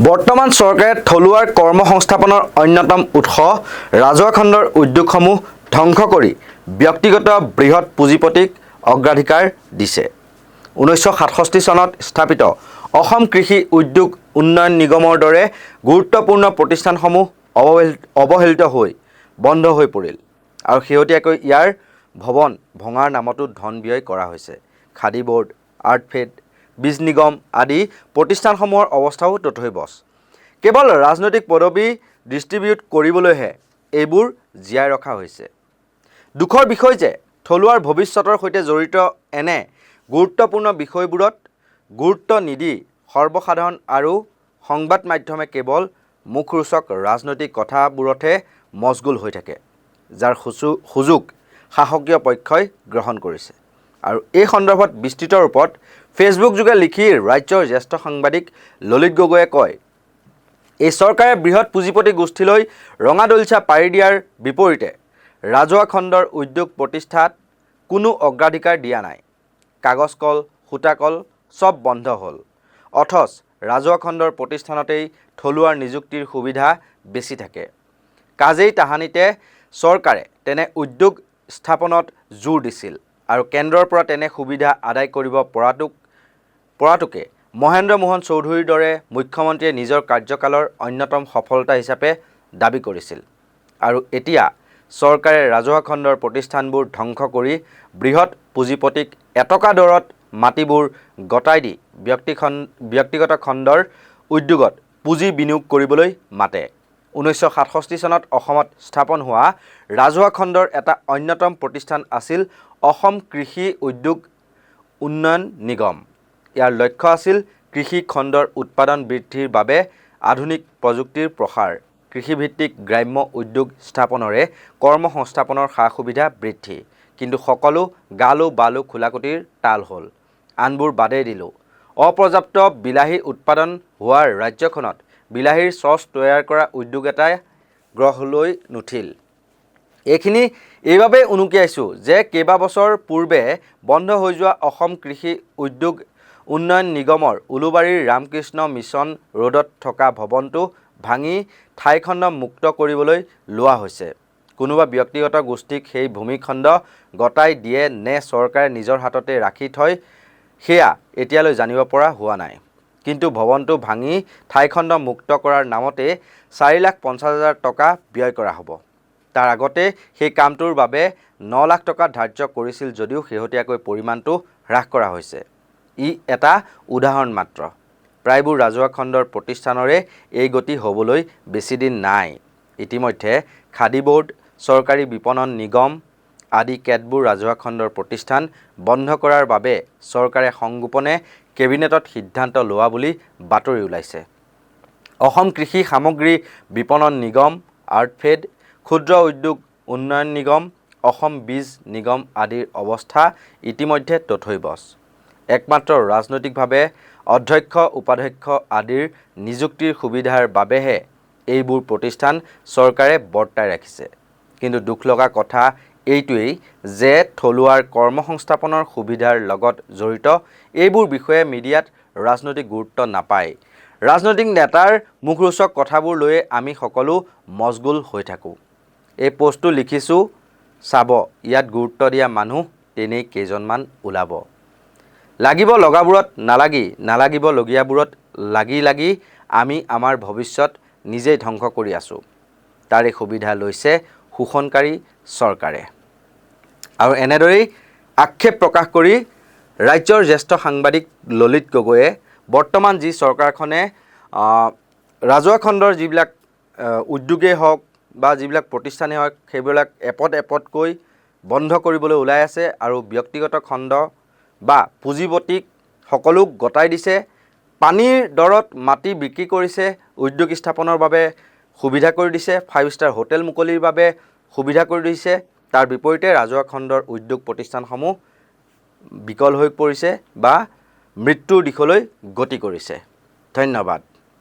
বৰ্তমান চৰকাৰে থলুৱাৰ কৰ্মসংস্থাপনৰ অন্যতম উৎস ৰাজহুৱা খণ্ডৰ উদ্যোগসমূহ ধ্বংস কৰি ব্যক্তিগত বৃহৎ পুঁজিপতিক অগ্ৰাধিকাৰ দিছে। 1967 চনত স্থাপিত অসম কৃষি উদ্যোগ উন্নয়ন নিগমৰ দৰে গুৰুত্বপূৰ্ণ প্ৰতিষ্ঠানসমূহ অৱহেলিত হৈ বন্ধ হৈ পৰিল আৰু শেহতীয়াকৈ ইয়াৰ ভৱন ভঙাৰ নামতো ধন ব্যয় কৰা হৈছে। খাদী বোৰ্ড, আৰ্টফেড, বীজ নিগম আদি প্ৰতিষ্ঠানসমূহৰ অৱস্থাও তথৈবচ। কেৱল ৰাজনৈতিক পদবী ডিষ্ট্ৰিবিউট কৰিবলৈহে এইবোৰ জীয়াই ৰখা হৈছে। দুখৰ বিষয় যে থলুৱাৰ ভৱিষ্যতৰ সৈতে জড়িত এনে গুৰুত্বপূৰ্ণ বিষয়বোৰত গুৰুত্ব নিদি সৰ্বসাধাৰণ আৰু সংবাদ মাধ্যমে কেৱল মুখৰোচক ৰাজনৈতিক কথাবোৰতহে মচগুল হৈ থাকে, যাৰ সুযোগ শাসকীয় পক্ষই গ্ৰহণ কৰিছে। আৰু এই সন্দৰ্ভত বিস্তৃত ৰূপত ফেচবুক যোগে লিখি ৰাজ্যৰ জ্যেষ্ঠ সাংবাদিক ললিত গগৈয়ে কয়, এই চৰকাৰে বৃহৎ পুঁজিপতি গোষ্ঠীলৈ ৰঙা দলিচা পাৰি দিয়াৰ বিপৰীতে ৰাজহুৱা খণ্ডৰ উদ্যোগ প্ৰতিষ্ঠাত কোনো অগ্ৰাধিকাৰ দিয়া নাই। কাগজ কল, সূতা কল চব বন্ধ হ'ল, অথচ ৰাজহুৱা খণ্ডৰ প্ৰতিষ্ঠানতেই থলুৱাৰ নিযুক্তিৰ সুবিধা বেছি থাকে। কাজেই তাহানিতে চৰকাৰে তেনে উদ্যোগ স্থাপনত জোৰ দিছিল আৰু কেন্দ্ৰৰ পৰা তেনে সুবিধা আদায় কৰিব পৰাটোকে মহেন্দ্ৰ মোহন চৌধুৰীৰ দৰে মুখ্যমন্ত্ৰীয়ে নিজৰ কাৰ্যকালৰ অন্যতম সফলতা হিচাপে দাবী কৰিছিল। আৰু এতিয়া চৰকাৰে ৰাজহুৱা খণ্ডৰ প্ৰতিষ্ঠানবোৰ ধ্বংস কৰি বৃহৎ পুঁজিপতিক এটকা দৰত মাটিবোৰ গতাই দি ব্যক্তিগত খণ্ডৰ উদ্যোগত পুঁজি বিনিয়োগ কৰিবলৈ মাতে। 1967 চনত অসমত স্থাপন হোৱা ৰাজহুৱা খণ্ডৰ এটা অন্যতম প্ৰতিষ্ঠান আছিল অসম কৃষি উদ্যোগ উন্নয়ন নিগম। ইয়াৰ লক্ষ্য আছিল কৃষি খণ্ডৰ উৎপাদন বৃদ্ধিৰ বাবে আধুনিক প্ৰযুক্তিৰ প্ৰসাৰ, কৃষিভিত্তিক গ্ৰাম্য উদ্যোগ স্থাপনৰে কৰ্মসংস্থাপনৰ সা-সুবিধা বৃদ্ধি। কিন্তু সকলো গালো বালো খোলাকুটিৰ তাল হ'ল। আনবোৰ বাদেই দিলোঁ। অপৰ্যাপ্ত বিলাহী উৎপাদন হোৱাৰ ৰাজ্যখনত বিলাহীৰ চচ তৈয়াৰ কৰা উদ্যোগ এটাই গঢ় লৈ নুঠিল। এইখিনি এইবাবেই উনুকিয়াইছোঁ যে কেইবাবছৰ পূৰ্বে বন্ধ হৈ যোৱা অসম কৃষি উদ্যোগ উন্নয়ন নিগমৰ উলুবাৰীৰ ৰামকৃষ্ণ মিছন ৰোডত থকা ভৱনটো ভাঙি ঠাইখণ্ড মুক্ত কৰিবলৈ লোৱা হৈছে। কোনোবা ব্যক্তিগত গোষ্ঠীক সেই ভূমিখণ্ড গতাই দিয়ে নে চৰকাৰে নিজৰ হাততে ৰাখি থয় সেয়া এতিয়ালৈ জানিব পৰা হোৱা নাই। কিন্তু ভৱনটো ভাঙি ঠাইখণ্ড মুক্ত কৰাৰ নামতে 4,50,000 টকা ব্যয় কৰা হ'ব। তাৰ আগতে সেই কামটোৰ বাবে 9 লাখ টকা ধাৰ্য কৰিছিল যদিও শেহতীয়াকৈ পৰিমাণটো হ্ৰাস কৰা হৈছে। ই এটা উদাহৰণ মাত্ৰ। প্ৰায়বোৰ ৰাজহুৱা খণ্ডৰ প্ৰতিষ্ঠানৰে এই গতি হ'বলৈ বেছিদিন নাই। ইতিমধ্যে খাদী বোৰ্ড, চৰকাৰী বিপণন নিগম আদি কেতবোৰ ৰাজহুৱা খণ্ডৰ প্ৰতিষ্ঠান বন্ধ কৰাৰ বাবে চৰকাৰে সংগোপনে কেবিনেটত সিদ্ধান্ত লোৱা বুলি বাতৰি ওলাইছে। অসম কৃষি সামগ্ৰী বিপণন নিগম, আৰ্টফেড, ক্ষুদ্ৰ উদ্যোগ উন্নয়ন নিগম, অসম বীজ নিগম আদিৰ অৱস্থা ইতিমধ্যে তথৈবচ। একমাত্ৰ ৰাজনৈতিকভাৱে অধ্যক্ষ, উপাধ্যক্ষ আদিৰ নিযুক্তিৰ সুবিধাৰ বাবেহে এইবোৰ প্ৰতিষ্ঠান চৰকাৰে বৰ্তাই ৰাখিছে। কিন্তু দুখ লগা কথা এইটোৱেই যে থলুৱাৰ কৰ্মসংস্থাপনৰ সুবিধাৰ লগত জড়িত এইবোৰ বিষয়ে মিডিয়াত ৰাজনৈতিক গুৰুত্ব নাপায়। ৰাজনৈতিক নেতাৰ মুখৰোচক কথাবোৰ লৈয়ে আমি সকলো মচগুল হৈ থাকোঁ। এই পোষ্টটো লিখিছোঁ, চাব ইয়াত গুৰুত্ব দিয়া মানুহ তেনেই কেইজনমান ওলাব। লাগিব লগাবোৰত নালাগি, নালাগিব লগীয়াবোৰত লাগি আমি আমাৰ ভৱিষ্যত নিজেই ধ্বংস কৰি আছোঁ। তাৰে সুবিধা লৈছে শোষণকাৰী চৰকাৰে। আৰু এনেদৰেই আক্ষেপ প্ৰকাশ কৰি ৰাজ্যৰ জ্যেষ্ঠ সাংবাদিক ললিত গগৈয়ে বৰ্তমান যি চৰকাৰখনে ৰাজহুৱা খণ্ডৰ যিবিলাক উদ্যোগেই হওক বা যিবিলাক প্ৰতিষ্ঠানেই হওক সেইবিলাক এপদকৈ বন্ধ কৰিবলৈ ওলাই আছে আৰু ব্যক্তিগত খণ্ড বা পুঁজিপতিক সকলোক গতাই দিছে। পানীৰ দৰত মাটি বিক্ৰী কৰিছে, উদ্যোগ স্থাপনৰ বাবে সুবিধা কৰি দিছে, 5 ষ্টাৰ হোটেল মুকলিৰ বাবে সুবিধা কৰি দিছে। তাৰ বিপৰীতে ৰাজহুৱা খণ্ডৰ উদ্যোগ প্ৰতিষ্ঠানসমূহ বিকল হৈ পৰিছে বা মৃত্যুৰ দিশলৈ গতি কৰিছে। ধন্যবাদ।